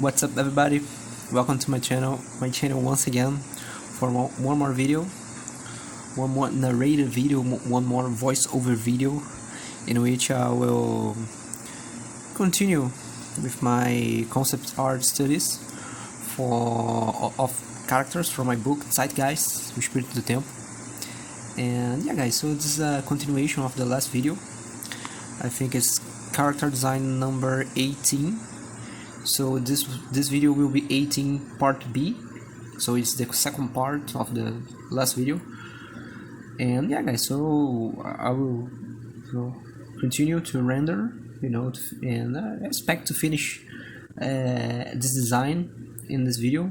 What's up, everybody? Welcome to my channel once again for one more video, one more narrated video, one more voiceover video, in which I will continue with my concept art studies of characters from my book Zeitgeist, Espírito do Tempo. And yeah, guys, so this is a continuation of the last video. I think it's character design number 18. So this video will be 18 part B. So it's the second part of the last video. And yeah, guys, so I will continue to render, and I expect to finish this design in this video.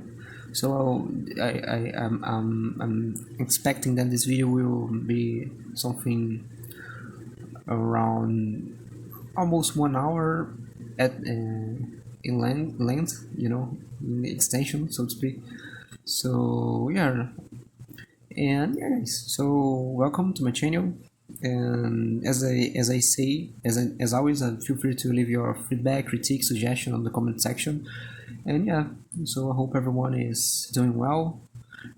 So I'm expecting that this video will be something around almost 1 hour in length, in the extension, so to speak. So yeah, and yeah, guys, so welcome to my channel. And as always, feel free to leave your feedback, critique, suggestion on the comment section. And yeah, so I hope everyone is doing well.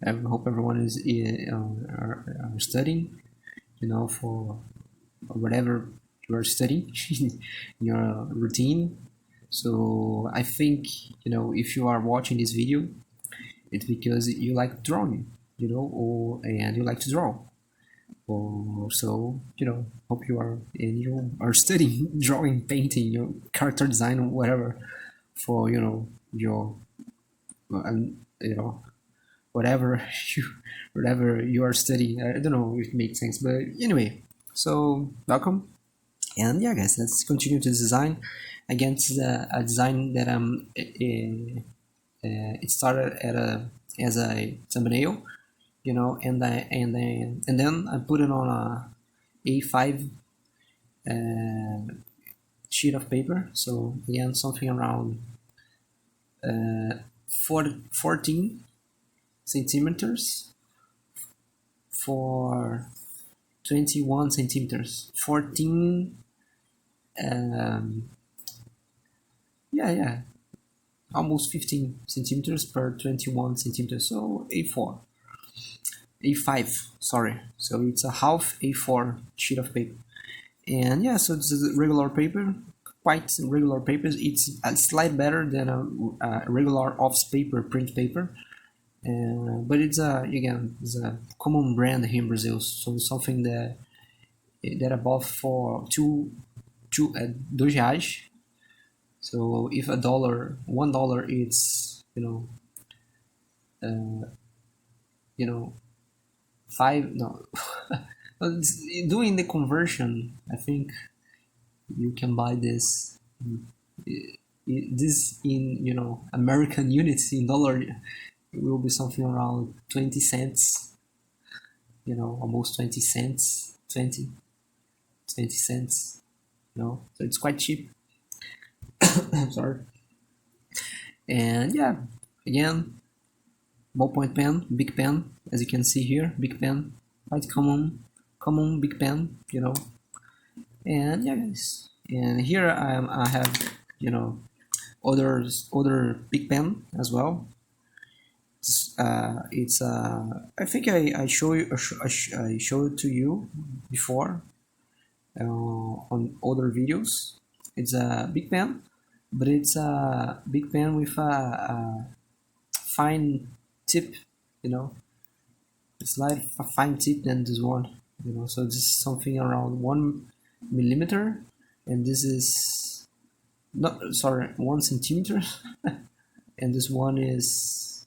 I hope everyone is are studying, for whatever you are studying in your routine. So I think, if you are watching this video, it's because you like drawing, and you like to draw. So hope you are studying drawing, painting, character design, or whatever, for your whatever you are studying. I don't know if it makes sense, but anyway, so welcome. And yeah, guys, let's continue to design. Again, this is a design that it started as a thumbnail, and then I put it on a A5 sheet of paper. So again, something around 14 centimeters for 21 centimeters. 14 almost 15 centimeters per 21 centimeters, so A5, sorry. So it's a half A4 sheet of paper. And yeah, so this is regular paper, quite regular paper. It's a slight better than a regular office paper, print paper. But it's a common brand here in Brazil. So something that above for $2 reais. So if $1 it's five, no. Doing the conversion, I think you can buy this in American units. In dollar, it will be something around 20 cents, almost 20 cents, 20 cents, so it's quite cheap. Sorry. And yeah, again, ballpoint pen, big pen, as you can see here, big pen, quite common big pen, And yeah, guys, and here I have other big pen as well. It's I think I showed it to you before on other videos. It's a big pen, but it's a big pen with a fine tip, it's like a fine tip than this one, so this is something around 1 millimeter, and this is 1 centimeter, and this one is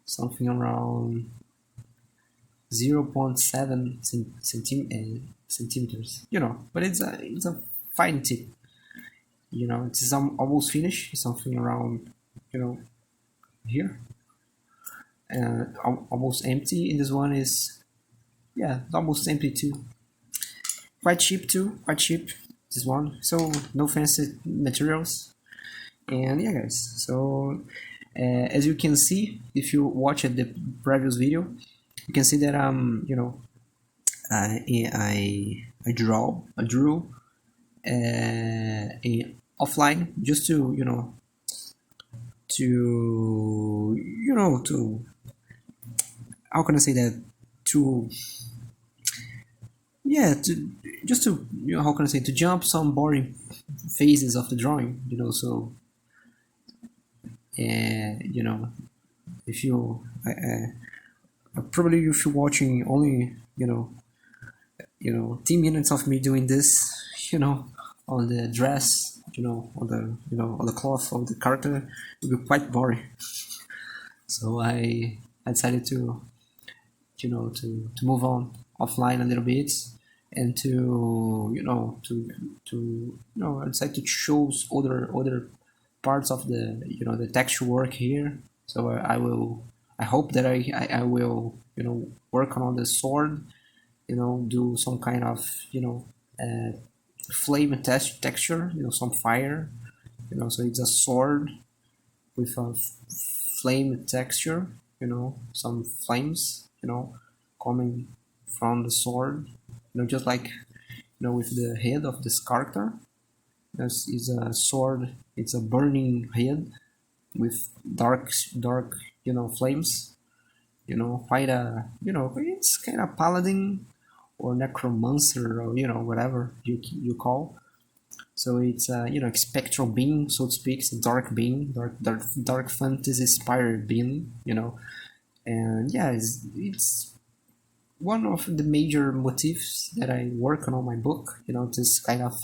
something around 0.7 centimeters, but it's a fine tip, it's almost finished, something around here, and almost empty. And this one is almost empty too. Quite cheap. this one. So no fancy materials. And yeah, guys, so as you can see, if you watch the previous video, you can see that I drew offline, just to to how can I say that, to yeah, to just to how can I say, to jump some boring phases of the drawing, so if you probably if you're watching only 10 minutes of me doing this, on the dress, on the cloth of the character, it would be quite boring. So I decided to move on offline a little bit, and I decided to choose other parts of the texture work here. So I hope that I will work on the sword, do some kind of flame texture, some fire, so it's a sword with a flame texture, some flames, coming from the sword, just like with the head of this character. This is a sword, it's a burning head with dark flames, quite a it's kind of paladin or necromancer, or whatever you call. So it's a spectral being, so to speak. It's a dark being, dark fantasy inspired being, and yeah, it's one of the major motifs that I work on my book. This kind of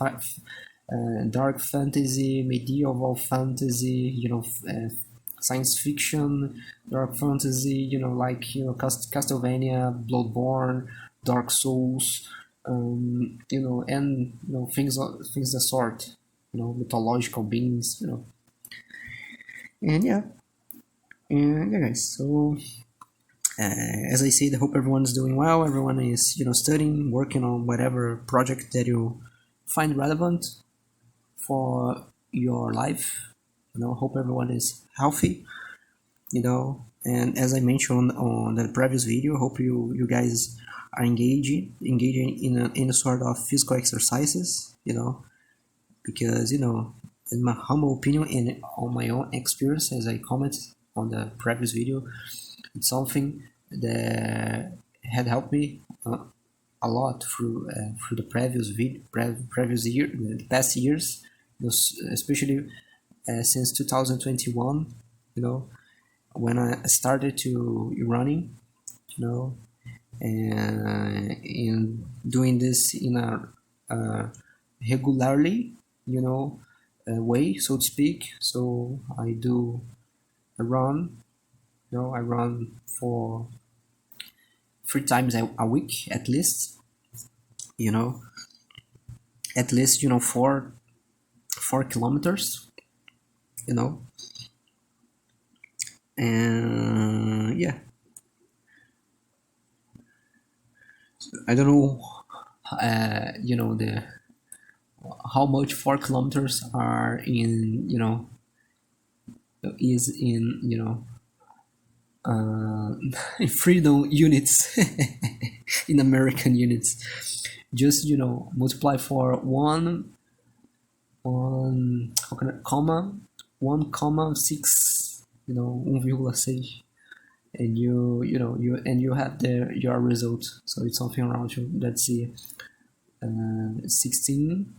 dark fantasy, medieval fantasy, science fiction, dark fantasy, like Castlevania, Bloodborne, Dark Souls, and things the sort, mythological beings, and yeah, guys. So as I said, I hope everyone's doing well. Everyone is studying, working on whatever project that you find relevant for your life. Hope everyone is healthy. And as I mentioned on the previous video, hope you guys are engaging in a sort of physical exercises, because in my humble opinion and on my own experience, as I commented on the previous video, it's something that had helped me a lot through the the past years, especially since 2021, when I started to running, and in doing this in a regularly, way, so to speak. So I run, I run for 3 times a week at least, at least 4 kilometers, and yeah, I don't know the how much 4 kilometers are in is in in freedom units, in American units. Just multiply for how can I, comma 1,6, 1,6, and you have your result. So it's something around, let's see, 16,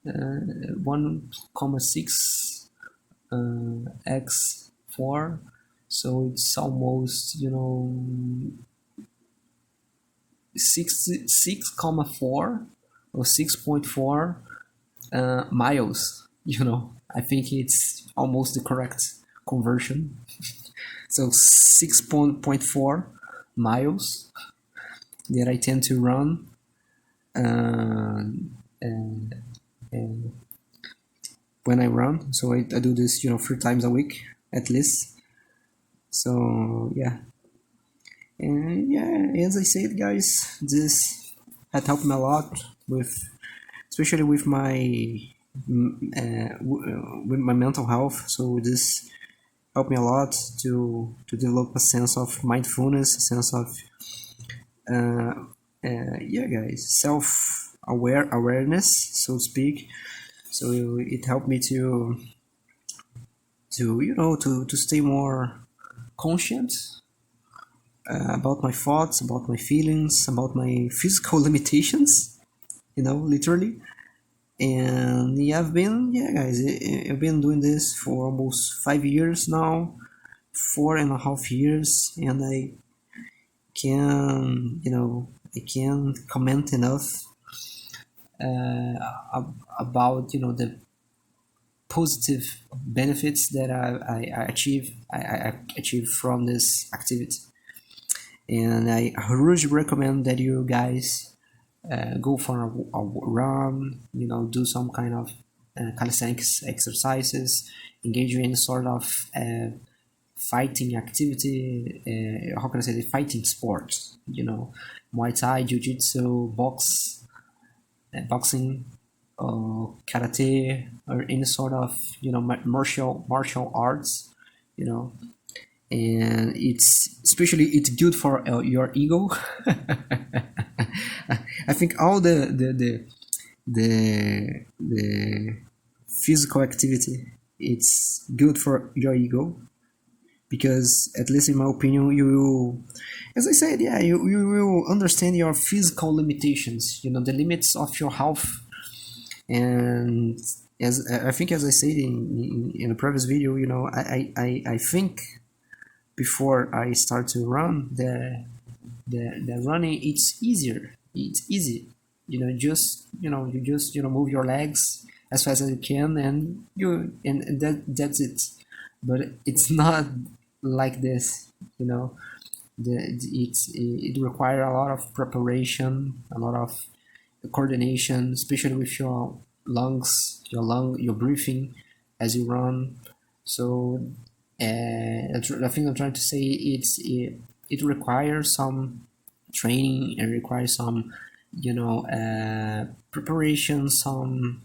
1,6 x 4, so it's almost 6,4 or 6.4 miles. I think it's almost the correct conversion. So 6.4 miles that I tend to run, and when I run. So I do this 3 times a week at least. So yeah, and yeah, as I said, guys, this had helped me a lot with especially with with my mental health. So this helped me a lot to develop a sense of mindfulness, a sense of uh, yeah, guys, awareness, so to speak. So it helped me to stay more conscious about my thoughts, about my feelings, about my physical limitations, literally. And yeah, I've been doing this for almost 5 years now, 4.5 years, and I can't comment enough about the positive benefits that I achieve from this activity. And I really recommend that you guys go for a run, do some kind of calisthenics exercises, engage in any sort of fighting activity, how can I say, the fighting sports, Muay Thai, Jiu-Jitsu, boxing, karate, or any sort of martial arts, you know and it's good for your ego. I think all the physical activity, it's good for your ego, because at least in my opinion, you will, as I said, yeah, you will understand your physical limitations, the limits of your health. And as I think, as I said in a previous video, I think before I start to run, the running, it's easier, it's easy, you just move your legs as fast as you can, and that's it. But it's not like this, it requires a lot of preparation, a lot of coordination, especially with your lungs, your breathing as you run. So I think I'm trying to say, it requires some training, and requires some preparation, some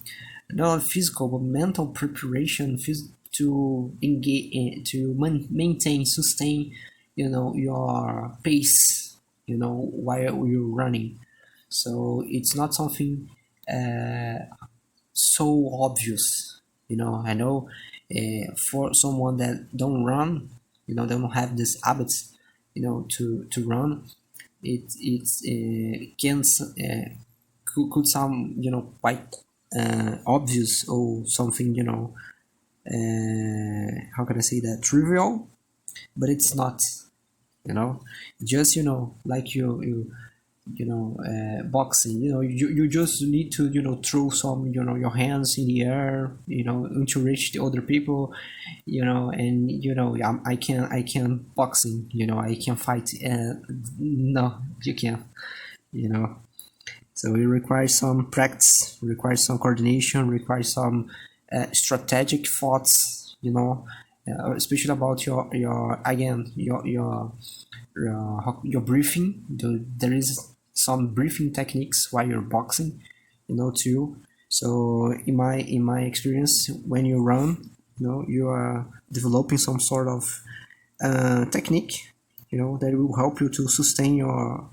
not physical but mental preparation, to engage, to maintain, sustain your pace while you're running. So it's not something so obvious. I know for someone that don't run, they don't have this habit, to run. It can could sound quite obvious, or something, how can I say that, trivial, but it's not. Just like boxing, you just need to throw some your hands in the air, to reach the other people, and I can boxing, I can fight, no, you can't, you know so it requires some practice, requires some coordination, requires some strategic thoughts, especially about your again your breathing. There is some breathing techniques while you're boxing, too. So in my experience, when you run, you are developing some sort of technique, that will help you to sustain your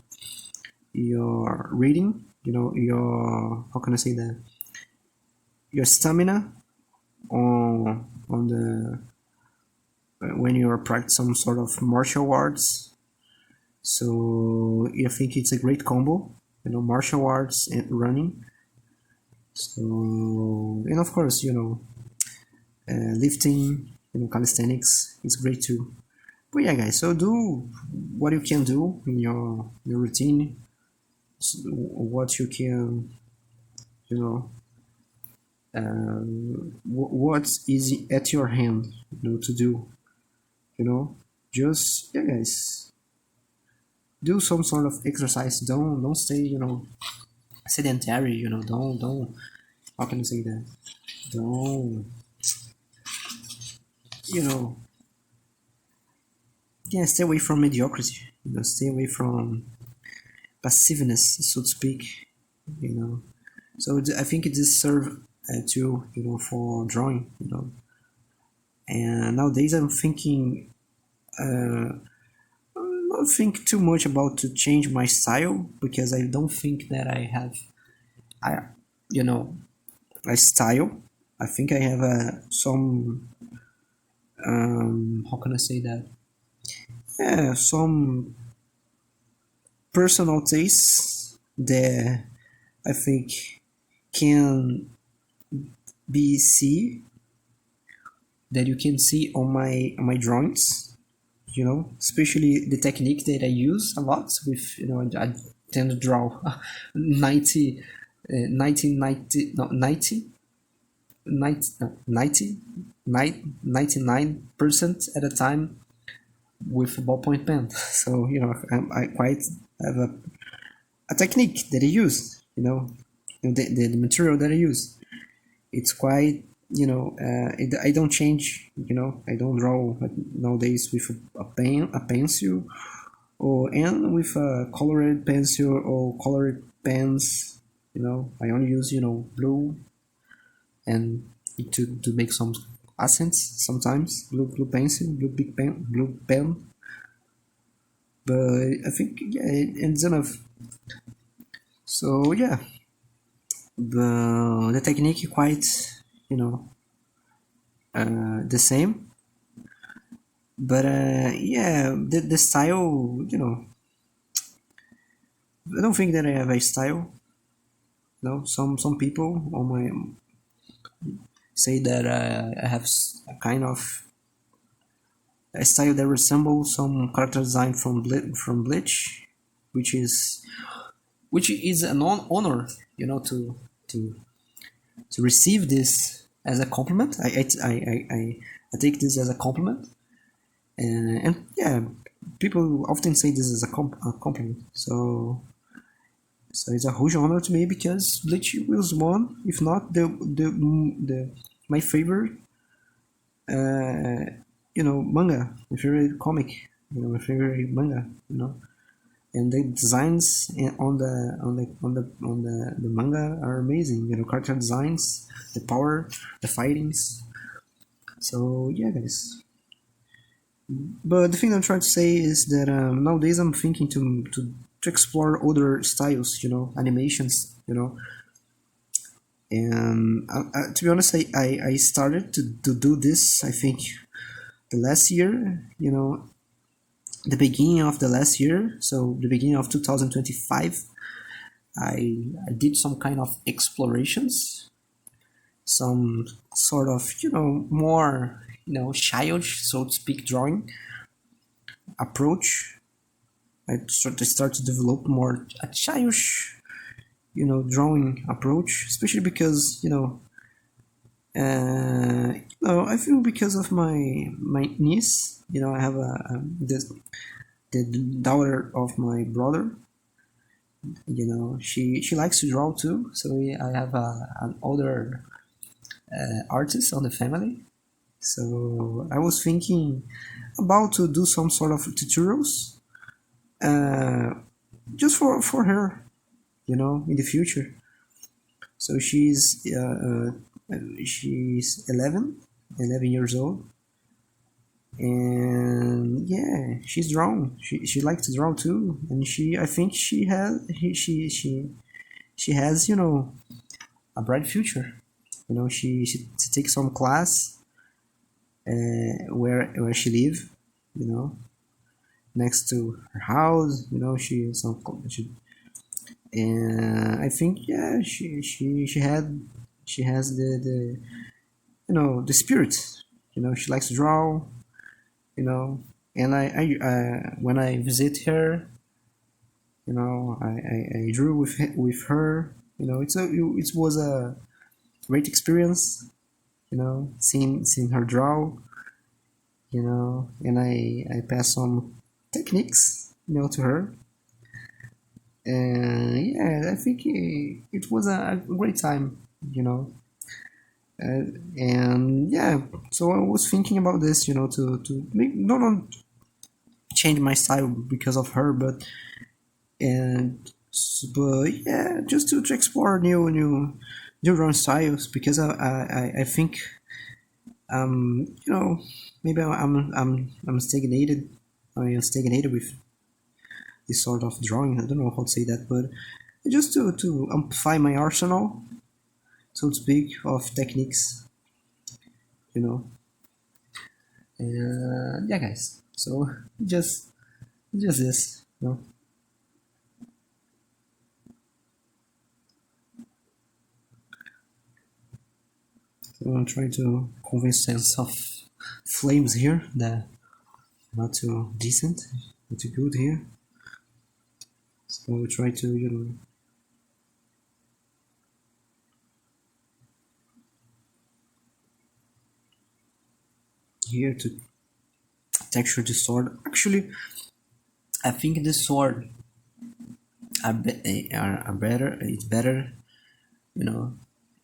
reading, your, how can I say that, your stamina on the when you are practicing some sort of martial arts. So I think it's a great combo, martial arts and running. So, and of course, lifting, calisthenics is great too. But yeah, guys, so do what you can do in your routine, what you can, what's easy at your hand, to do, just, yeah, guys, do some sort of exercise. Don't stay, sedentary. Don't, how can I say that? Don't, yeah, stay away from mediocrity. Stay away from passiveness, so to speak. So I think it is serve to for drawing, and nowadays I'm thinking not think too much about to change my style, because I don't think that I have I you know a style. I think I have some how can I say that, some personal tastes that I think can be see that you can see on my drawings, especially the technique that I use a lot with, I tend to draw 90 1990 no 90 90 99% at a time with a ballpoint pen. So I quite have a technique that I use, the material that I use. It's quite, I don't change, I don't draw nowadays with a pencil, and with a colored pencil or colored pens. I only use blue, and to make some accents sometimes, blue pencil, blue pen. But I think, yeah, it's enough. So yeah, the technique quite, the same, but yeah, the style, I don't think that I have a style. No, some people on my say that I have a kind of a style that resembles some character design from Bleach, which is an honor, to to receive this as a compliment. I take this as a compliment, and yeah, people often say this is a compliment. So it's a huge honor to me, because Bleach was one, if not the my favorite, manga, my favorite comic, my favorite manga, and the designs on the manga are amazing. Character designs, the power, the fightings. So yeah, guys. But the thing I'm trying to say is that nowadays I'm thinking to explore other styles, animations, and to be honest, I started to do this, I think, the last year, the beginning of the last year, so the beginning of 2025. I did some kind of explorations, some sort of, more, childish, so to speak, drawing approach. I start to develop more a childish, drawing approach, especially because, I feel because of my niece. I have the daughter of my brother. She likes to draw too. So I have an older artist on the family. So I was thinking about to do some sort of tutorials, just for her, in the future. So she's 11 years old, and yeah, she's drawn. She likes to draw too, and I think she has a bright future. She takes some class where she live, next to her house. And I think, yeah, she has the the spirit. She likes to draw. And I when I visit her, I drew with her. It was a great experience. Seeing her draw. And I pass some techniques, to her. And yeah, I think it was a great time. And yeah, so I was thinking about this, to make not change my style because of her, but and But yeah, just to explore new drawing styles, because I think you know, maybe I'm stagnated. I am stagnated with this sort of drawing. I don't know how to say that, but just to amplify my arsenal, so to speak, of techniques, you know. And yeah, guys. So just just this, you know. So I'm trying to convince sense of flames here that not too decent, not too good here. So we try to here to texture the sword. Actually, I think the sword are better. It's better, you know,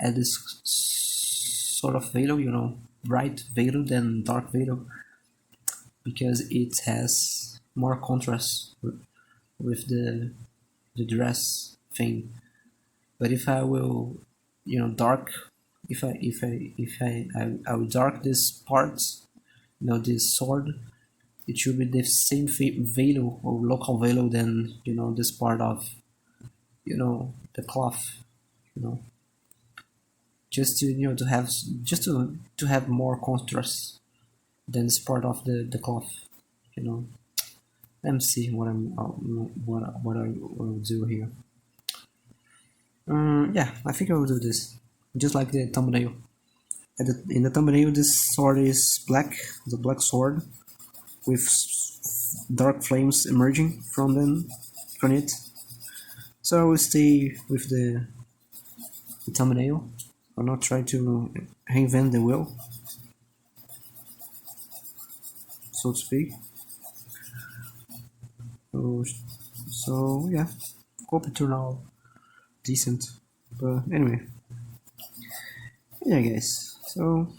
at this sort of value, bright value than dark value, because it has more contrast with the dress thing. But if I will, dark, if I will dark this part, this sword, it should be the same value or local value than this part of the cloth, you know just to to have just to have more contrast than this part of the cloth, you know let me see what I will do here. Yeah, I think I will do this just like the thumbnail. In the thumbnail, this sword is black, the black sword with dark flames emerging from it. So I will stay with the thumbnail. I'll not try to reinvent the wheel, so to speak. So yeah, hope it turned out decent. But anyway, yeah, guys. So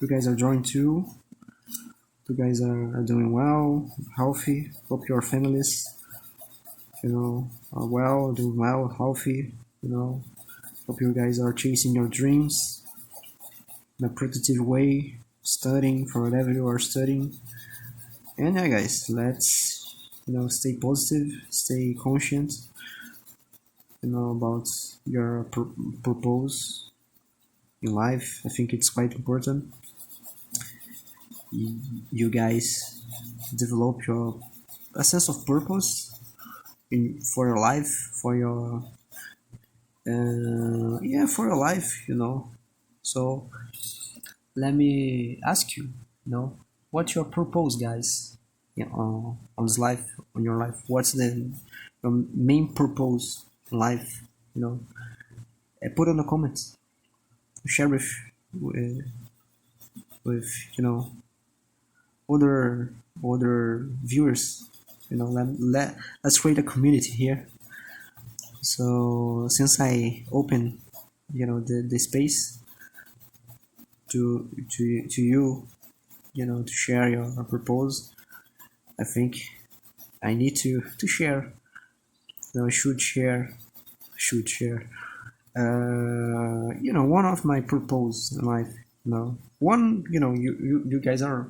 you guys are drawing too. You guys are doing well, healthy. Hope your families, are well, doing well, healthy. Hope you guys are chasing your dreams in a productive way, studying for whatever you are studying. And yeah, guys, let's stay positive, stay conscient, about your purpose in life. I think it's quite important. You guys develop a sense of purpose for your life, for your for your life. So let me ask you, what's your purpose, guys? Yeah, on this life, on your life. What's your main purpose in life? Put in the comments. Share with other viewers. Let's create a community here. So since I open the space to you, to share your proposal, I think I need to share. Should share. One of my purpose in life. One. You guys are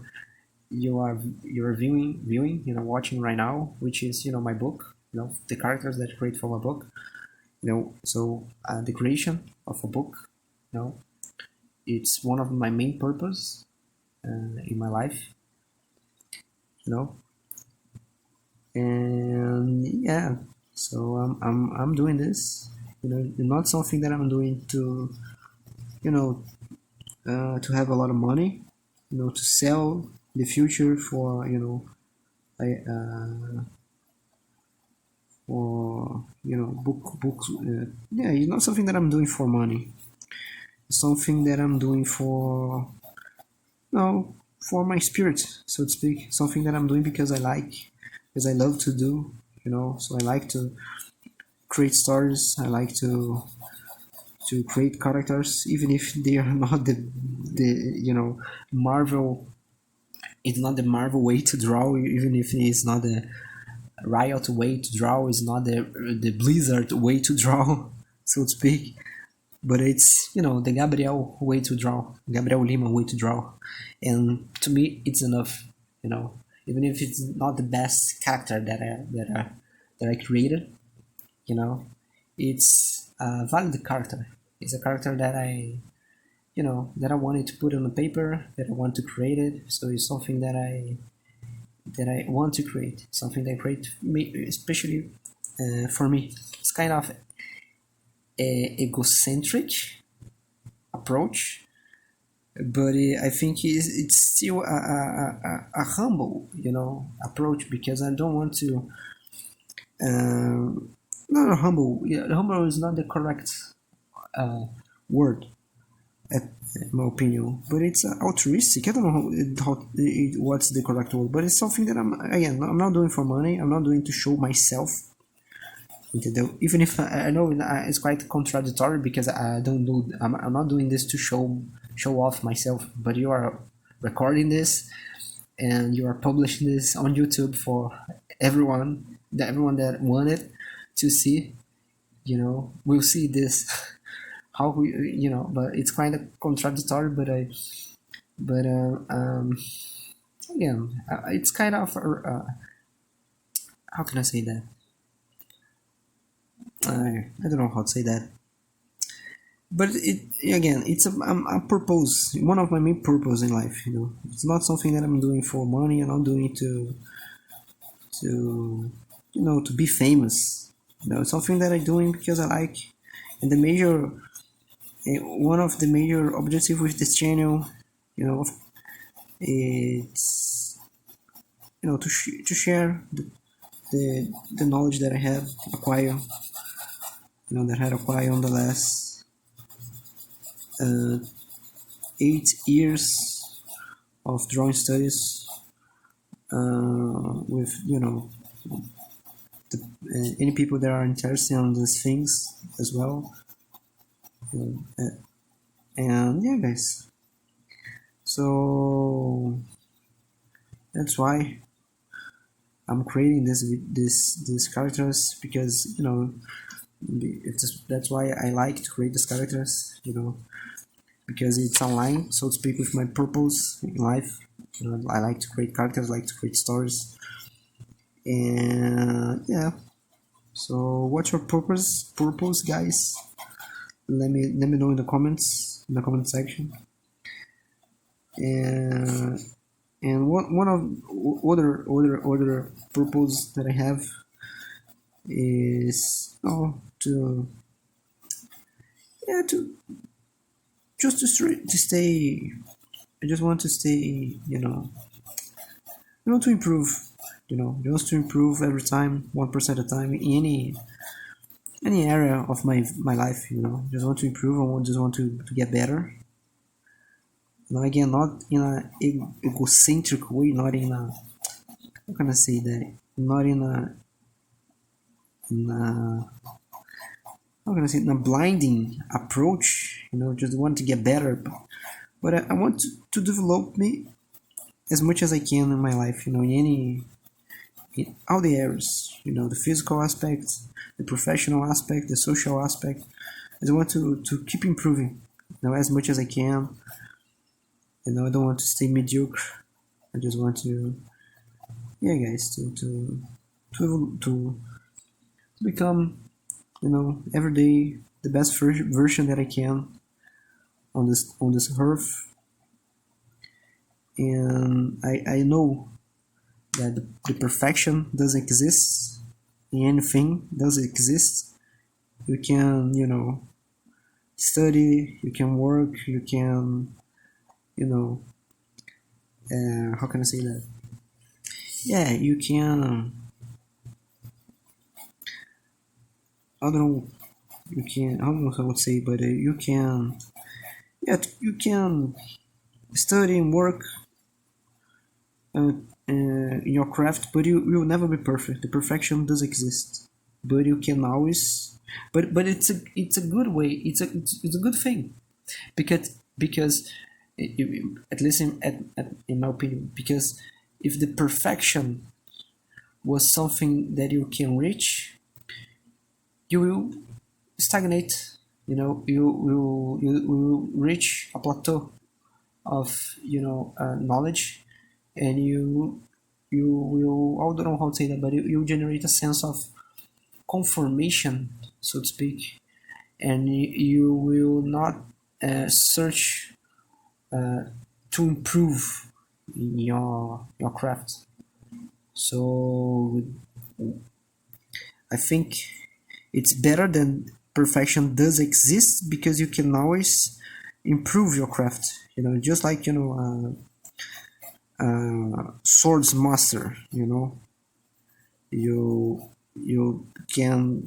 you're viewing, watching right now, which is my book. The characters that I create for my book. So the creation of a book. It's one of my main purpose in my life. And yeah, so I'm doing this. Not something that I'm doing to to have a lot of money, to sell in the future for or books. Yeah, it's not something that I'm doing for money. It's something that I'm doing for for my spirit, so to speak. Something that I'm doing because I like, because I love to do. So I like to create stories. I like to create characters, even if they are not the Marvel. It's not the Marvel way to draw, even if it's not Riot way to draw, is not the Blizzard way to draw, so to speak, but it's, the Gabriel way to draw, Gabriel Lima way to draw, and to me it's enough, even if it's not the best character that I created, it's a valid character. It's a character that I wanted to put on the paper, that I want to create it. So it's something that I want to create, something that I create, especially for me. It's kind of a egocentric approach, but I think it's still a humble, approach, because I don't want to. Not humble. Yeah, humble is not the correct word, in my opinion, but it's altruistic. I don't know what's the correct word, but it's something that I'm not doing for money. I'm not doing to show myself. Even if I know it's quite contradictory, because I don't do. I'm not doing this to show off myself. But you are recording this, and you are publishing this on YouTube for everyone that wanted to see. Will see this. How we, but it's kind of contradictory. But again, it's kind of how can I say that? I don't know how to say that. But it's a purpose. One of my main purpose in life. It's not something that I'm doing for money. I'm not doing it to be famous. It's something that I'm doing because I like. And one of the major objectives with this channel, it's to share the knowledge that I have acquired, that I had acquired on the last 8 years of drawing studies, with any people that are interested in these things as well. And yeah, guys, so that's why I'm creating these characters, because that's why I like to create these characters, because it's aligned, so to speak, with my purpose in life. I like to create characters, like to create stories, and yeah. So what's your purpose, guys? Let me know in the comments, in the comment section. And one of other purpose that I have is to stay. I just want to stay, to improve, just to improve every time, 1% at a time, in any area of my life, just want to improve. I just want to get better. Again, not in a egocentric way, not in a, how can I say that? Not in a how can I say, in a blinding approach, just want to get better. But I want to develop me as much as I can in my life, in all the areas, the physical aspect, the professional aspect, the social aspect. I just want to keep improving, as much as I can. I don't want to stay mediocre. I just want to, guys, to become, every day the best version that I can on this earth. And I know that the perfection doesn't exist in anything. Doesn't exist. You can, study. You can work. You can, how can I say that? Yeah, you can. I don't know. You can. I don't know how I would say, but you can. Yeah, you can study and work in your craft, but you will never be perfect. The perfection does exist, but you can always. But it's a good way. It's a good thing, because at least in my opinion, because if the perfection was something that you can reach, you will stagnate. You will reach a plateau of knowledge, and you will, I don't know how to say that, but you generate a sense of conformation, so to speak, and you will not search to improve in your craft. So I think it's better than perfection does exist, because you can always improve your craft. Just like swords master. You can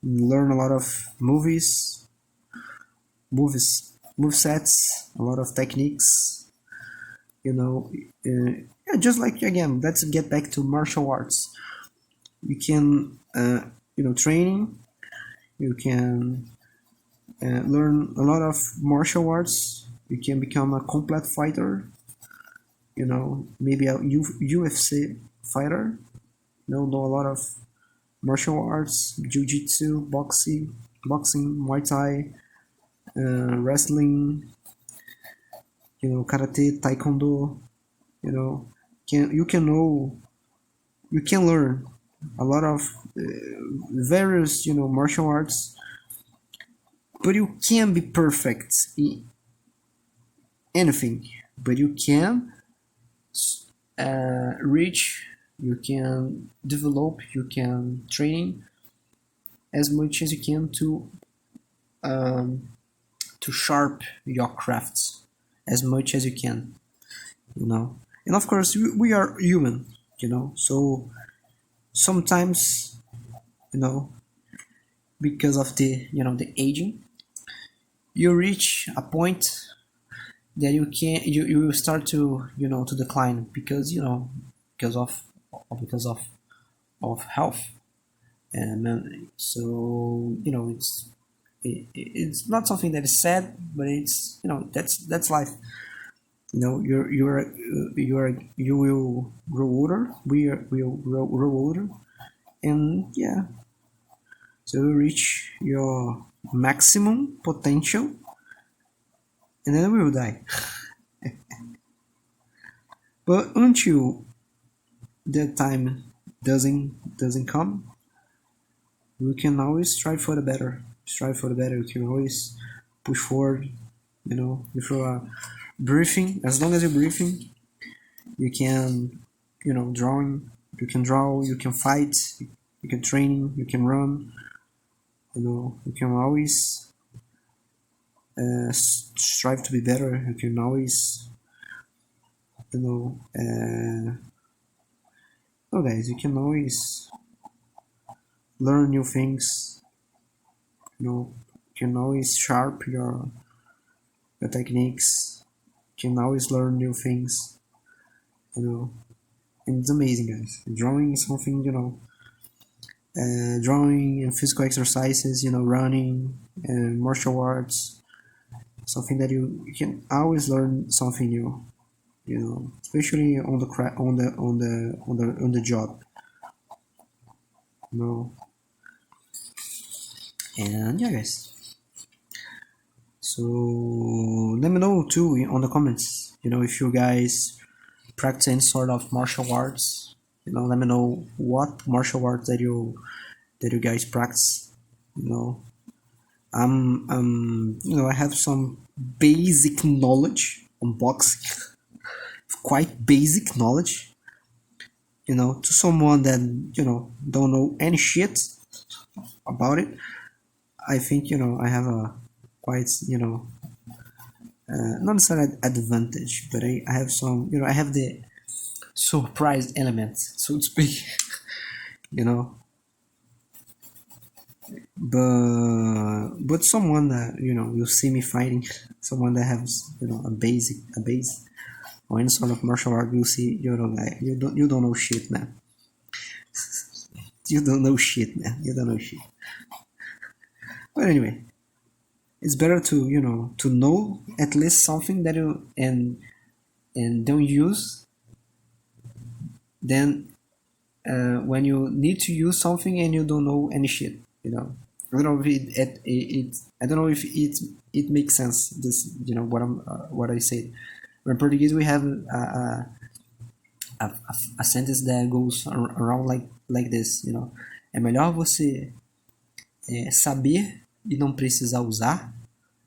learn a lot of move sets, a lot of techniques. Yeah, just like, again, let's get back to martial arts. You can training. You can learn a lot of martial arts. You can become a combat fighter. Maybe a UFC fighter. Know a lot of martial arts, jiu-jitsu, boxing, Muay Thai, wrestling, karate, taekwondo. You can learn a lot of various martial arts, but you can't be perfect in anything. But you can reach, you can develop, you can train as much as you can to sharp your crafts as much as you can. And of course we are human, so sometimes, because of the aging, you reach a point that you will start to to decline, because because of health. And so it's not something that is sad, but it's that's life. You will grow older. Will grow older, and yeah, so you reach your maximum potential, and then we will die. But until that time doesn't come, we can always strive for the better. We can always push forward. If you are breathing, as long as you're breathing, you can drawing. You can draw. You can fight. You can train. You can run. You can always strive to be better. You can always guys, you can always learn new things. You can always sharp your techniques. You can always learn new things. And it's amazing, guys. Drawing is something, drawing and physical exercises, running and martial arts, something that you can always learn something new, especially on the job. And yeah, guys, so let me know too on the comments, if you guys practice any sort of martial arts. Let me know what martial arts that you guys practice. I have some basic knowledge on boxing. Quite basic knowledge, to someone that don't know any shit about it. I think I have a quite not necessarily advantage, but I have some I have the surprise element, so to speak. But someone that you see me fighting, someone that has a base or any sort of martial art, you see you don't know shit, man. You don't know shit, man. You don't know shit. But anyway, it's better to to know at least something that you and don't use, than when you need to use something and you don't know any shit, you know. I don't know if I don't know if it makes sense, this, you know, what I said. In Portuguese we have a sentence that goes around like this, you know. É melhor você saber e não precisar usar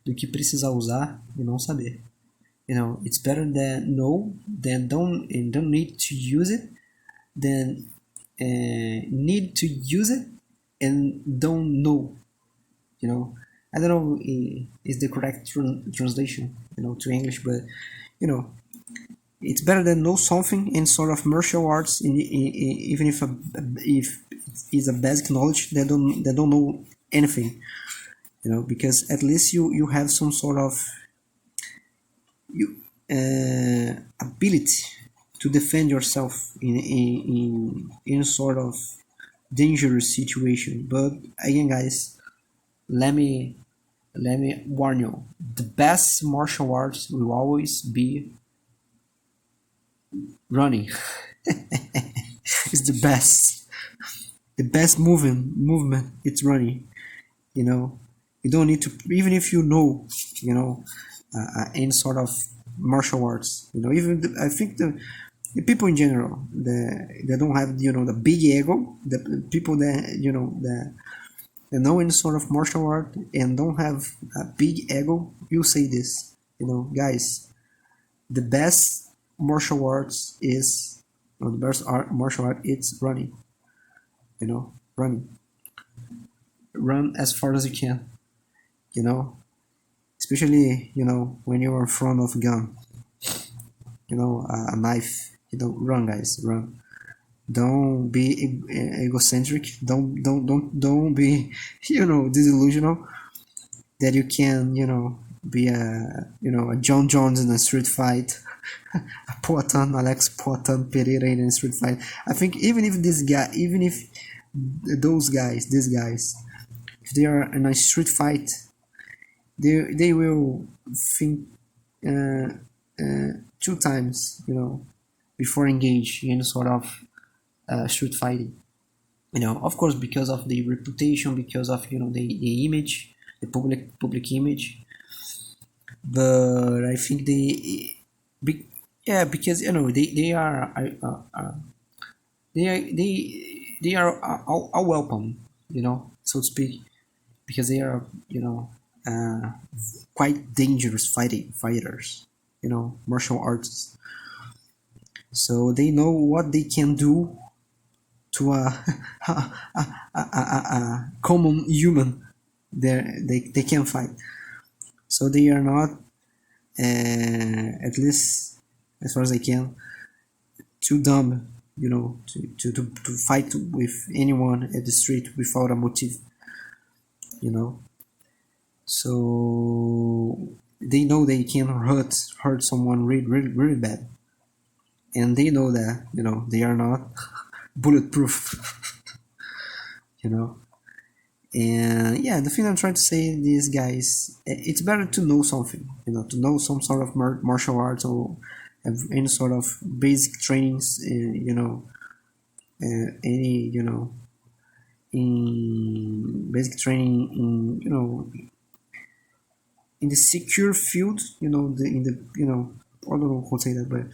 do que precisar usar e não saber. You know, it's better than know than don't need to use it than need to use it and don't know. You know, I don't know is the correct translation, you know, to English, but you know, it's better than know something in sort of martial arts, even if it's a basic knowledge that don't know anything, you know, because at least you have some sort of ability to defend yourself in sort of dangerous situation. But again, guys, let me warn you: the best martial arts will always be running. It's the best movement. It's running. You know, you don't need to, even if you know, you know, any sort of martial arts. You know, even I think the people in general, they don't have, you know, the big ego. The people that, you know, that they know any sort of martial art and don't have a big ego, you say this, you know, guys, the best martial arts is, or the best martial art, it's running. You know, running. Run as far as you can. You know, especially, you know, when you're in front of a gun, you know, a knife. You know, run, guys, run. Don't be egocentric. Don't be, you know, disillusional that you can, you know, be a John Jones in a street fight, a Alex Poitin Pereira in a street fight. I think even if these guys, if they are in a street fight, they will think two times, you know, before engage in sort of street fighting. You know, of course, because of the reputation, because of, you know, the image, the public image. But I think because, you know, they are welcome, you know, so to speak, because they are, you know, quite dangerous fighters, you know, martial artists. So they know what they can do to a common human. They can fight. So they are not, at least as far as I can, too dumb, you know, to fight with anyone at the street without a motive, you know. So they know they can hurt someone really bad, and they know that, you know, they are not bulletproof. You know. And yeah, the thing I'm trying to say is, these guys, it's better to know something, you know, to know some sort of martial arts, or have any sort of basic trainings, you know, any, you know, in basic training in, you know, in the secure field, you know, in the, you know, I don't know how to say that, but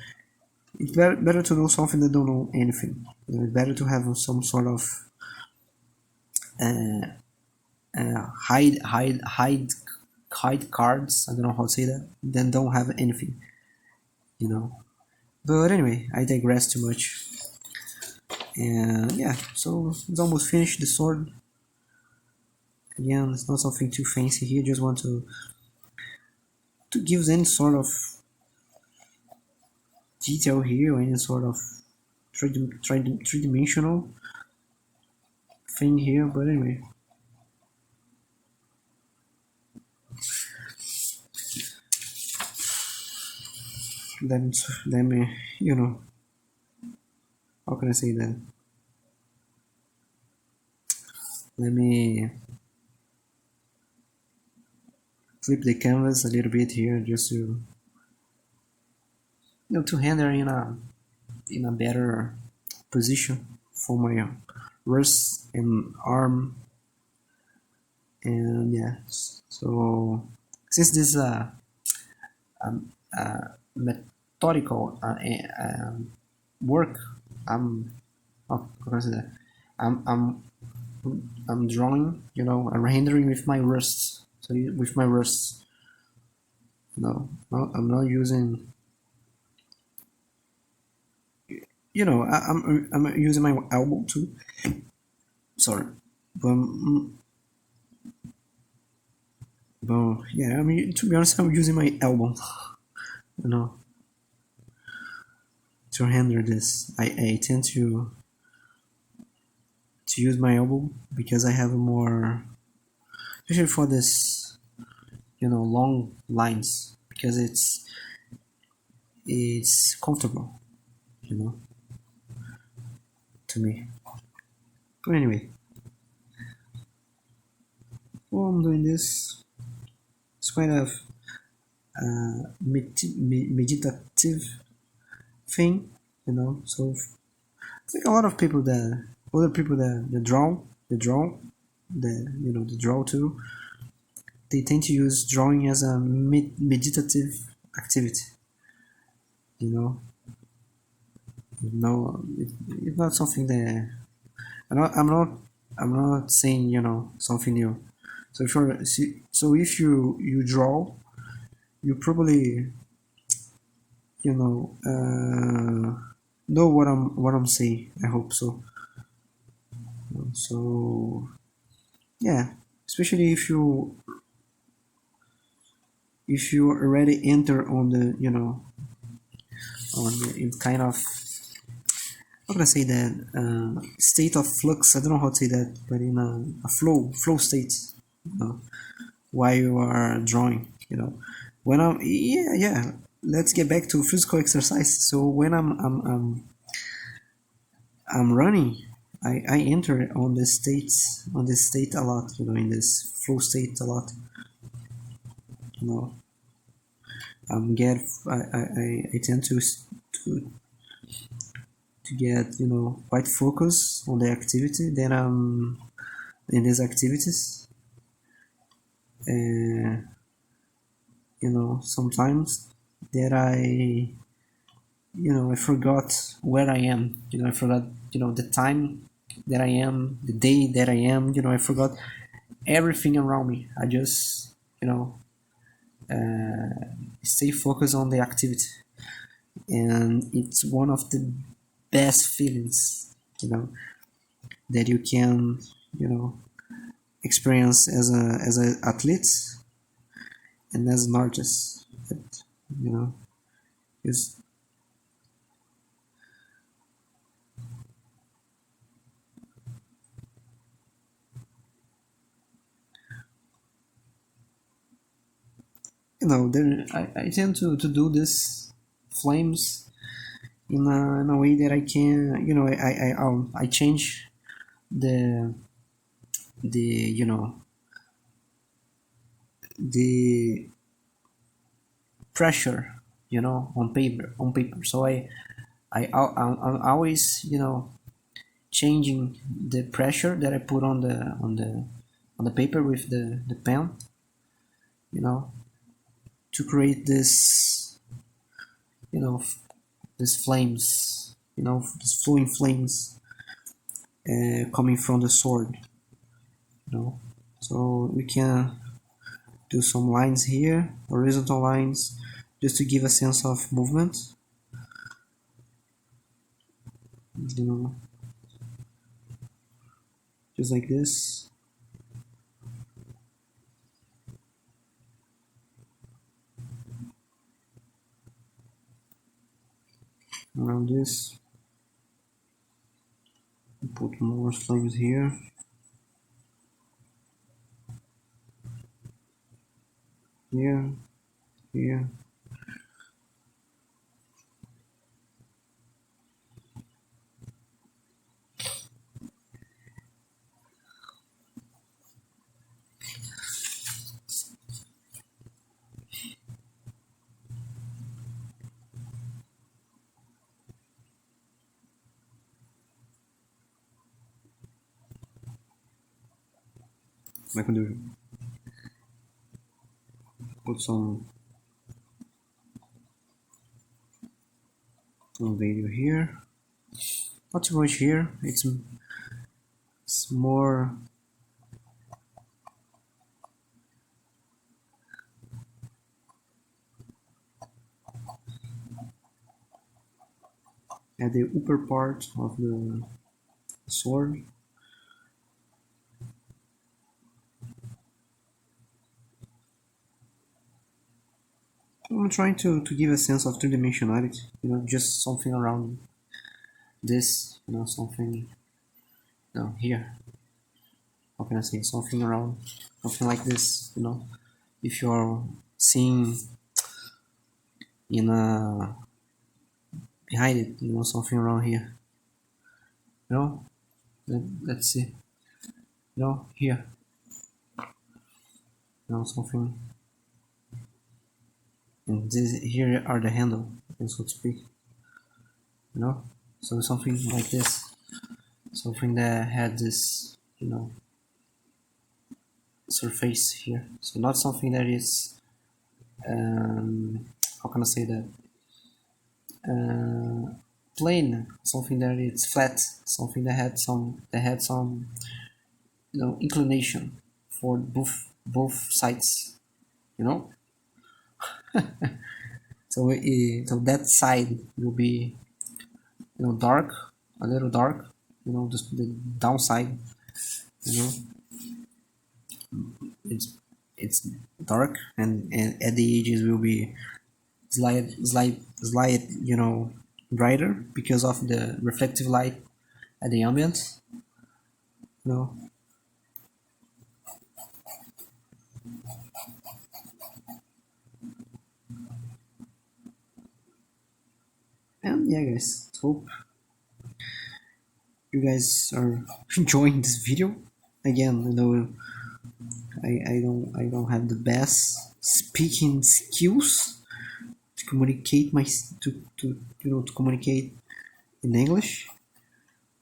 it's better to know something than don't know anything. You know, it's better to have some sort of hide cards, I don't know how to say that, then don't have anything, you know. But anyway, I digress too much. And yeah, so it's almost finished, the sword. Again, it's not something too fancy here, just want to give any sort of detail here, or any sort of three-dimensional thing here. But anyway, let me, you know, how can I say that? Let me flip the canvas a little bit here, just to, you know, to render in a better position, for my wrist and arm, and yeah. So since this is a methodical work, I'm how can I say that? I'm I'm I'm drawing, I'm rendering with my wrists. So with my wrists, I'm not using, I'm using my elbow too. Sorry, but, yeah, I mean, to be honest, I'm using my elbow, you know, to render this. I tend to use my elbow because I have a more, especially for this, long lines, because it's comfortable, you know, to me. But anyway, while I'm doing this, it's quite a meditative thing, So I think a lot of people that other people that draw too. They tend to use drawing as a meditative activity. You know, it's not something that I'm not saying something new. So if you draw, you probably know what I'm saying. I hope so. So yeah, especially if you already enter on the in kind of, how can I say that, state of flux. I don't know how to say that, but in a flow state, while you are drawing. When I'm yeah. Let's get back to physical exercise. So when I'm running, I enter on this state a lot. In this flow state a lot. You know, get I tend to to get quite focused on the activity that I'm in these activities. And sometimes that I forgot where I am. I forgot the time that I am, the day that I am. I forgot everything around me. I just stay focused on the activity, and it's one of the best feelings that you can experience as a athlete and as an artist. But, you know is there I tend to do this flames in a way that I can, I change the the the pressure on paper. So I'm always changing the pressure that I put on the paper with the pen, you know to create this, these flames, these flowing flames, coming from the sword. So we can do some lines here, horizontal lines, just to give a sense of movement. you know just like this. Around this, put more flames here. Here, here. I can do put some video here. Not too much here. It's more at the upper part of the sword. I'm trying to give a sense of two-dimensionality, you know, just something around this, you know, something, you know, here. How can I say, something around, something like this, you know, if you're seeing in a behind it, you know, something around here, you know. Let's see, you know, here, you know, something. And this here are the handle, so to speak, you know. So something like this, something that had this, you know, surface here. So not something that is how can I say that, plain, something that is flat, something that had some you know, inclination for both sides, you know. So so that side will be, you know, dark, a little dark, you know, just the downside, you know, it's dark, and at the edges will be slight, you know, brighter because of the reflective light at the ambient, you know. And yeah, guys, hope you guys are enjoying this video. Again, you know, I don't have the best speaking skills to communicate to you know, to communicate in English.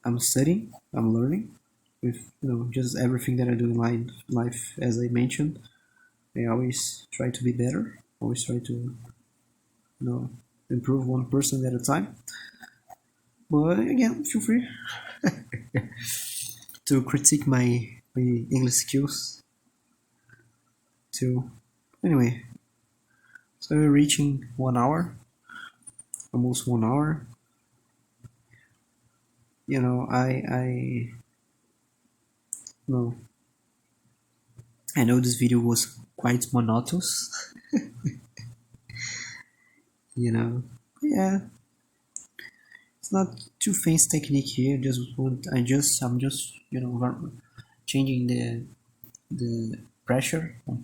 I'm studying, I'm learning with, you know, just everything that I do in life. As I mentioned, I always try to be better, always try to, you know, improve 1% at a time. But again, feel free to critique my English skills too. Anyway, so we're reaching 1 hour, almost 1 hour. You know, no, I know this video was quite monotonous. You know, yeah, it's not too fancy technique here. I'm just, you know, changing the pressure on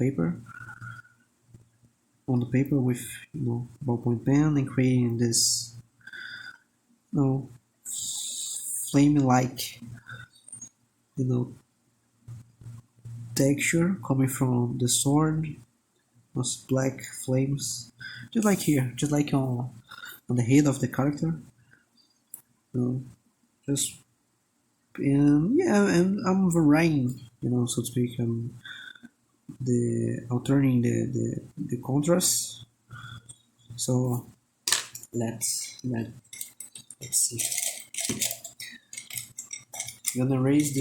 the paper with, you know, ballpoint pen, and creating this, you know, flame like, you know, texture coming from the sword, those black flames, just like here, just like on the head of the character, you know, just, and yeah, and I'm varying, you know, so to speak, alternating the contrast. So let's see. I'm gonna erase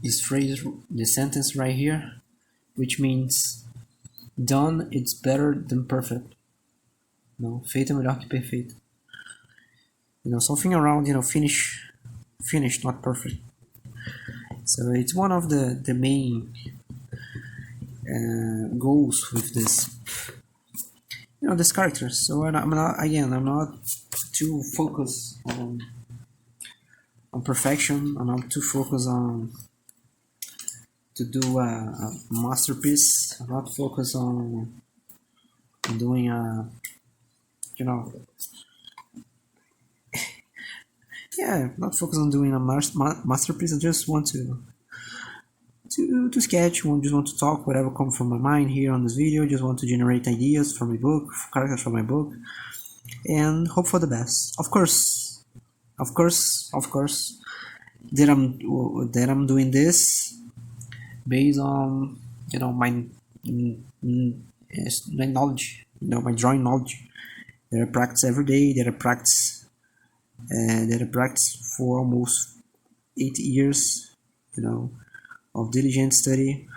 this phrase, this sentence right here, which means done it's better than perfect. No, feito é melhor que perfeito. You know, something around, you know, finished, not perfect. So it's one of the main goals with this, you know, this character. So I'm not too focused on perfection. I'm not too focused on to do a masterpiece. I'm not focused on doing a, you know, yeah, not focused on doing a masterpiece. I just want to sketch, just want to talk whatever comes from my mind here on this video. Just want to generate ideas for my book, characters for my book, and hope for the best. Of course, that I'm doing this based on my knowledge, my drawing knowledge that I practice every day, that I practice for almost 8 years, of diligent study.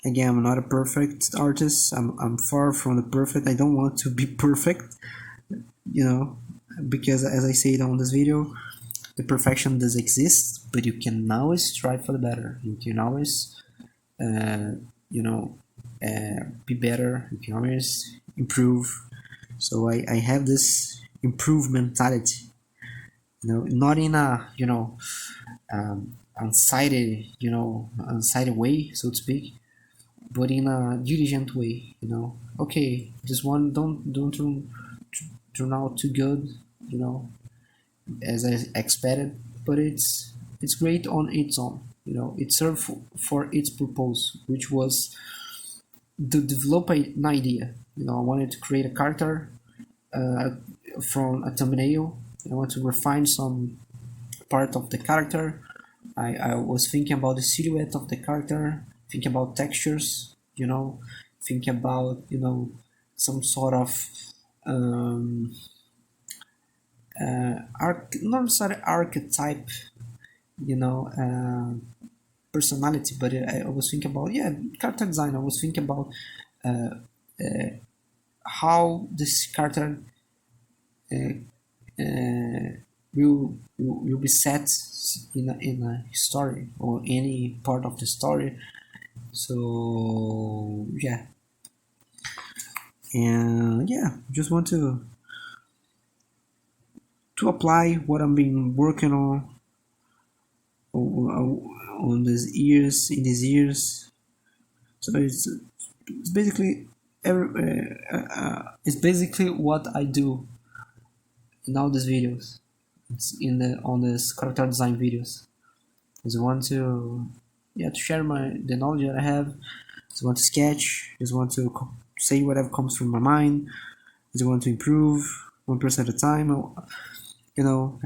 Again, I'm not a perfect artist. I'm far from the perfect. I don't want to be perfect, you know, because as I said on this video, the perfection does exist, but you can always strive for the better. You can always, uh, you know, be better. You can always improve. So I have this improve mentality, not in a, unsighted way, so to speak, but in a diligent way. Okay, this one don't turn out too good, you know, as I expected, but it's great on its own. It served for its purpose, which was to develop an idea. I wanted to create a character uh, from a thumbnail. I want to refine some part of the character. I was thinking about the silhouette of the character, thinking about textures, thinking about, some sort of um, not necessarily archetype, you know, uh, personality, but I was thinking about, yeah, character design. I was thinking about how this character uh, will be set in a story or any part of the story. So yeah, and yeah, just want to apply what I've been working on these years. So it's basically it's basically what I do in all these videos. It's in the on this character design videos. I just want to, yeah, to share the knowledge that I have. Just want to sketch. Just want to say whatever comes from my mind. Just want to improve 1% at a time.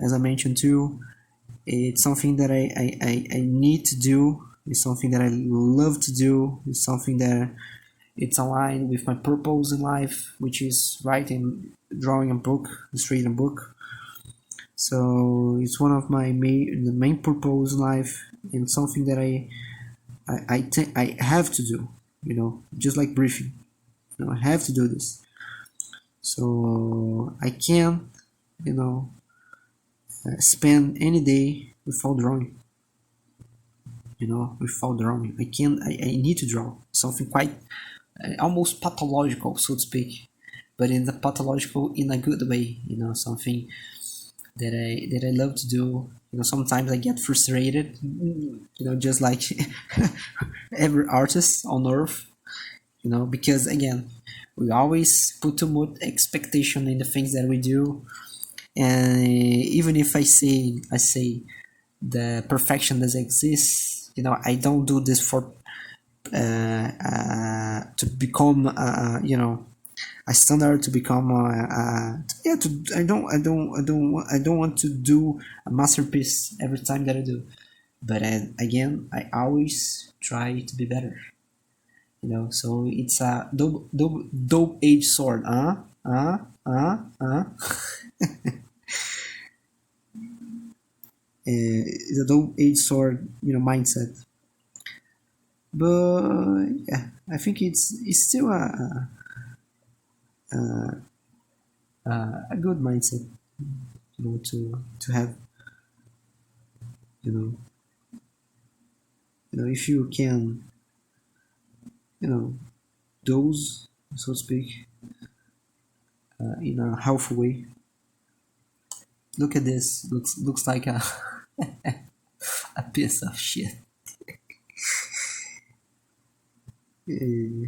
As I mentioned too, it's something that I need to do. It's something that I love to do. It's something that it's aligned with my purpose in life, which is writing, drawing a book, illustrating a book. So it's one of the main purpose in life, and something that I have to do. Just like breathing. I have to do this. So I can't, spend any day without drawing. Without drawing, I can't. I need to draw something quite almost pathological, so to speak, but in the pathological in a good way. Something that I love to do. Sometimes I get frustrated. Just like every artist on earth. Because again, we always put too much expectation in the things that we do, and even if I say the perfection does exist, I don't do this for to become a standard, to become yeah, I don't want to do a masterpiece every time that I do, but again, I always try to be better. So it's a double edged sword. It's a double edged sword, mindset. But yeah, I think it's still a good mindset, to have. You know, if you can, dose, so to speak, in a healthy way. Look at this. Looks like a piece of shit. Uh,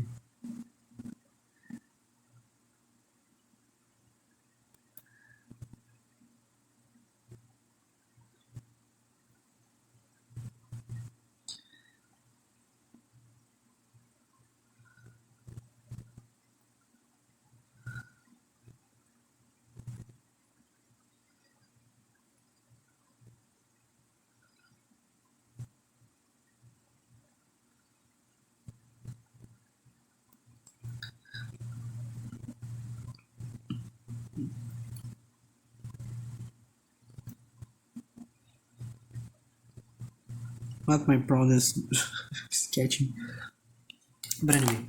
not my proudest sketching. But anyway,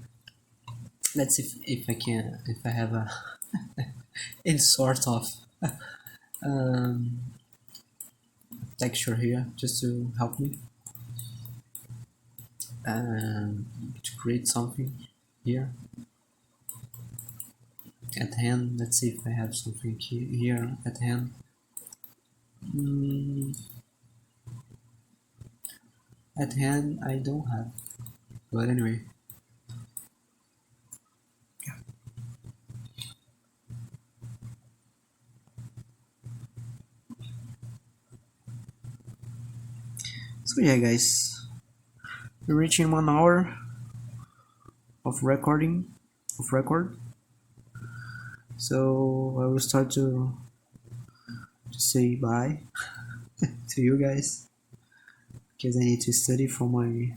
let's see if I have a any sort of um, texture here just to help me to create something here at hand. Let's see if I have something here at hand. At hand I don't have, but anyway. So yeah, guys, we're reaching 1 hour of record. So I will start to say bye to you guys, because I need to study for my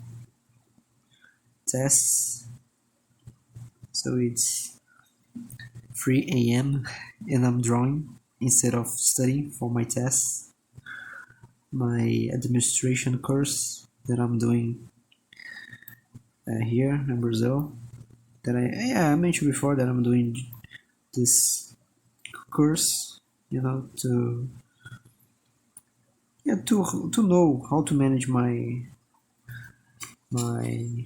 tests. So it's 3 a.m. and I'm drawing instead of studying for my tests. My administration course that I'm doing here in Brazil. That I mentioned before that I'm doing this course, to know how to manage my my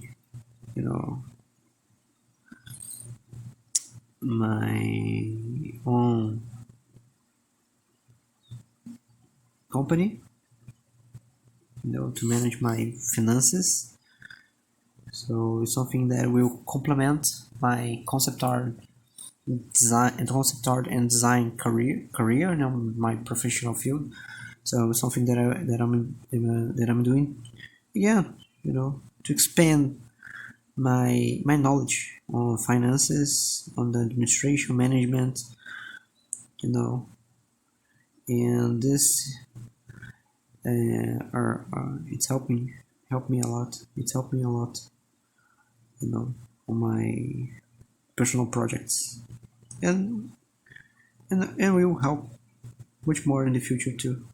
own company, to manage my finances. So it's something that will complement my concept art and design career, my professional field. So it's something that I'm doing again, to expand my knowledge on finances, on the administration management, and this it's helped me a lot. It's helped me a lot, on my personal projects, and will help much more in the future too.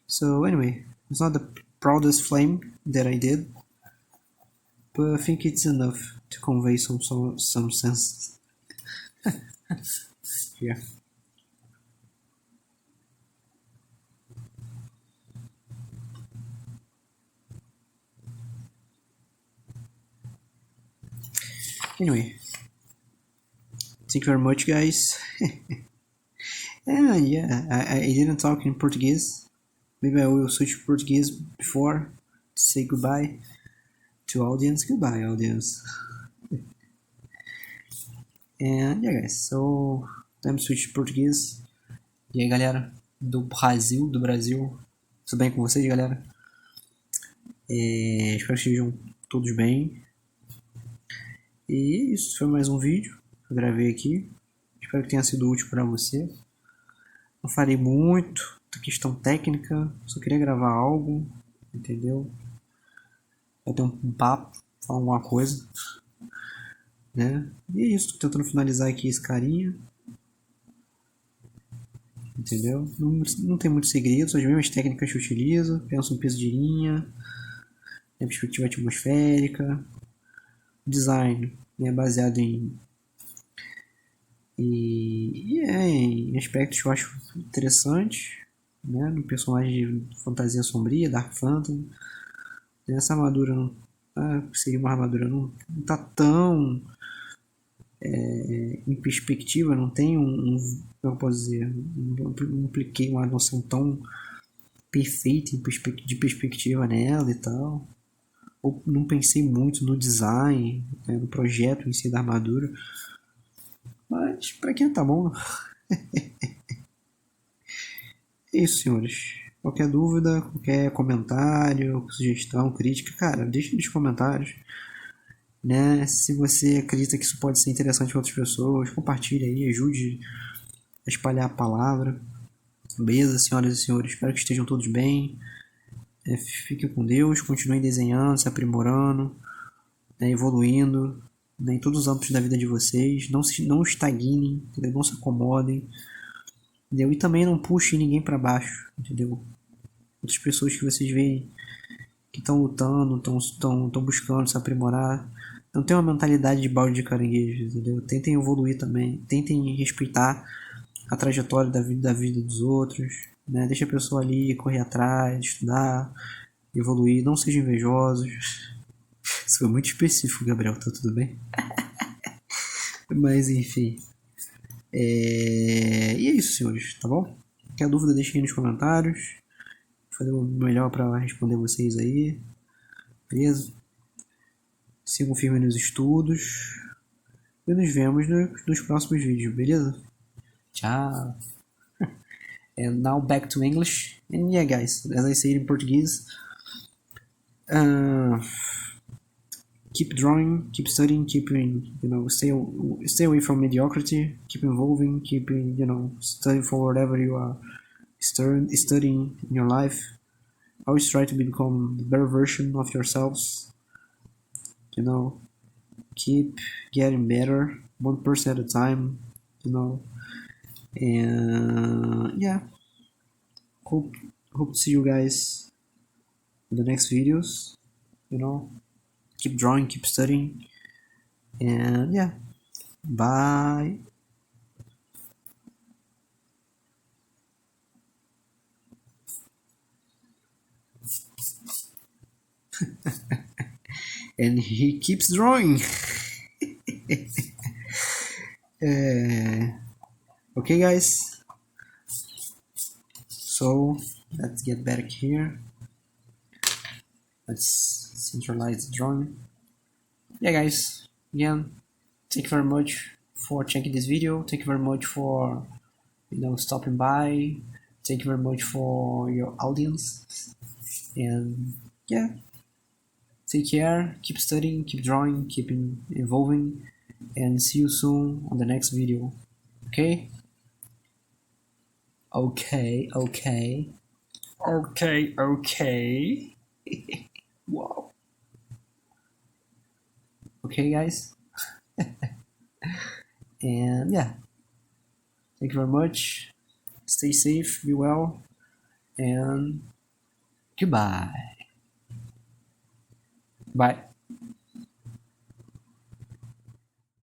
So anyway, it's not the proudest flame that I did, but I think it's enough to convey some sense. Yeah. Anyway, thank you very much, guys. And yeah, I didn't talk in Portuguese. Maybe I will switch to Portuguese before to say goodbye to audience. Goodbye, audience. And yeah, guys, so time to switch to Português. E aí, galera do Brasil, tudo bem com vocês, galera? Espero que estejam todos bem. E isso foi mais um vídeo que eu gravei aqui. Espero que tenha sido útil para você. Não falei muito da questão técnica, só queria gravar algo, entendeu? Bater um papo, falar alguma coisa, né? E é isso, tô tentando finalizar aqui esse carinha, entendeu? Não tem muitos segredos, as mesmas técnicas que eu utilizo. Penso no peso de linha, na perspectiva atmosférica. Design, né, baseado em aspectos que eu acho interessantes, né, no personagem de fantasia sombria, dark fantasy. Essa armadura seria uma armadura não tá tão em perspectiva, não tem eu posso dizer, não apliquei uma noção tão perfeita de perspectiva nela e tal. Ou não pensei muito no design, né, no projeto em si da armadura. Mas pra quem tá bom. É isso, senhores. Qualquer dúvida, qualquer comentário, sugestão, crítica, cara, deixa nos comentários. Né? Se você acredita que isso pode ser interessante para outras pessoas, compartilhe aí, ajude a espalhar a palavra. Beleza, senhoras e senhores? Espero que estejam todos bem. Fiquem com Deus, continuem desenhando, se aprimorando, né, evoluindo, né, em todos os âmbitos da vida de vocês. Não estagnem, entendeu? Não se acomodem, entendeu? E também não puxem ninguém para baixo, entendeu? Outras pessoas que vocês veem que estão lutando, estão buscando se aprimorar. Não tem uma mentalidade de balde de caranguejo, entendeu? Tentem evoluir também, tentem respeitar a trajetória da vida dos outros, né? Deixa a pessoa ali correr atrás, estudar, evoluir, não sejam invejosos. Isso foi muito específico, Gabriel, tá tudo bem? Mas enfim. E é isso, senhores, tá bom? Qualquer dúvida, deixem aí nos comentários. Vou fazer o melhor para responder vocês aí. Beleza? Sigam firme nos estudos. E nos vemos nos próximos vídeos, beleza? Tchau! And now back to English. And yeah, guys, as I said in Portuguese, keep drawing, keep studying, stay away from mediocrity, keep evolving, keep studying for whatever you are studying in your life. Always try to become the better version of yourselves. Keep getting better, 1% at a time. And yeah, hope to see you guys in the next videos. Keep drawing, keep studying, and yeah, bye. And he keeps drawing. Okay, guys, so let's get back here. Let's centralize the drawing. Yeah, guys, again, thank you very much for checking this video. Thank you very much for stopping by. Thank you very much for your audience. And yeah, take care, keep studying, keep drawing, keep evolving, and see you soon on the next video. Okay? Okay. Wow. Okay, guys. And yeah, thank you very much. Stay safe, be well, and goodbye. Bye.